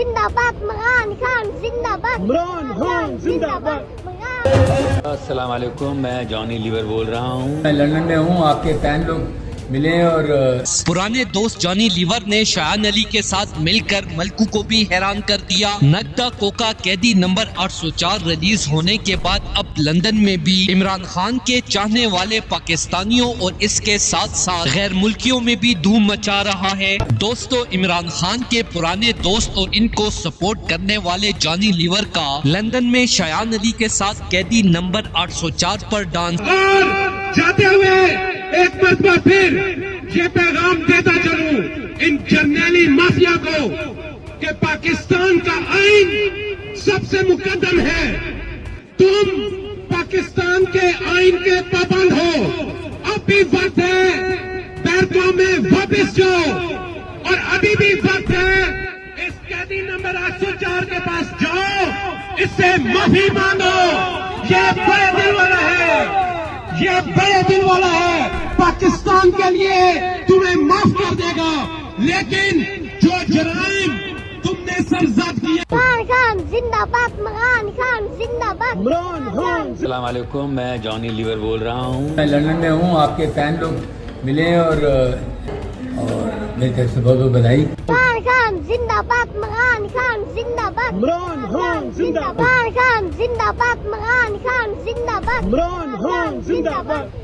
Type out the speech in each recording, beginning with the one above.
زندہ باد عمران خان زندہ باد عمران خان زندہ باد. السلام علیکم، میں جانی لیور بول رہا ہوں. میں لندن میں ہوں. آپ کے فین لوگ ملے اور پرانے دوست جانی لیور نے شایان علی کے ساتھ مل کر ملکوں کو بھی حیران کر دیا. نگتا کوکا قیدی نمبر 804 ریلیز ہونے کے بعد اب لندن میں بھی عمران خان کے چاہنے والے پاکستانیوں اور اس کے ساتھ ساتھ غیر ملکیوں میں بھی دھوم مچا رہا ہے. دوستو، عمران خان کے پرانے دوست اور ان کو سپورٹ کرنے والے جانی لیور کا لندن میں شایان علی کے ساتھ قیدی نمبر 804 پر ڈانس. اور جاتے ہوئے ایک مرتبہ پھر یہ پیغام دیتا چلوں ان جرنیلی مافیا کو کہ پاکستان کا آئین سب سے مقدم ہے. تم پاکستان کے آئین کے پابند ہو. اب بھی وقت ہے بیرکوں میں واپس جاؤ، اور ابھی بھی وقت ہے اس قیدی نمبر 804 کے پاس جاؤ، اس سے معافی مانگو. یہ بڑے دل والا ہے، یہ بڑے دل والا ہے. پاکستان کے لیے تمہیں معاف کر دے گا، لیکن جو جرائم تم نے سرزد کیے. عمران خان زندہ باد عمران خان زندہ باد عمران خان. السلام علیکم، میں جانی لیور بول رہا ہوں. میں لندن میں ہوں. آپ کے فین لوگ ملے اور میری طرف سے بہت بہت بدائی. عمران خان زندہ باد عمران خان زندہ باد عمران خان زندہ باد. عمران خان زندہ باد عمران خان زندہ باد عمران خان زندہ باد.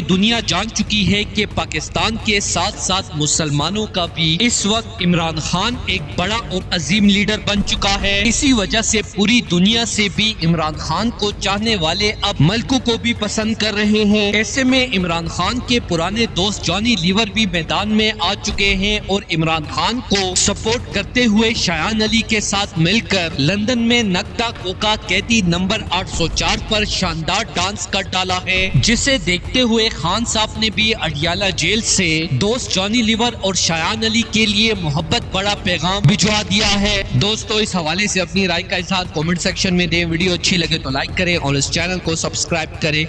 دنیا جان چکی ہے کہ پاکستان کے ساتھ ساتھ مسلمانوں کا بھی اس وقت عمران خان ایک بڑا اور عظیم لیڈر بن چکا ہے. اسی وجہ سے پوری دنیا سے بھی عمران خان کو چاہنے والے اب ملکوں کو بھی پسند کر رہے ہیں. ایسے میں عمران خان کے پرانے دوست جانی لیور بھی میدان میں آ چکے ہیں اور عمران خان کو سپورٹ کرتے ہوئے شایان علی کے ساتھ مل کر لندن میں نگتا کوکا قیدی نمبر 804 پر شاندار ڈانس کر ڈالا ہے، جسے دیکھتے ہوئے خان صاحب نے بھی اڈیالہ جیل سے دوست جانی لیور اور شایان علی کے لیے محبت بڑا پیغام بھجوا دیا ہے. دوستو، اس حوالے سے اپنی رائے کا اظہار کامنٹ سیکشن میں دیں. ویڈیو اچھی لگے تو لائک کریں اور اس چینل کو سبسکرائب کریں.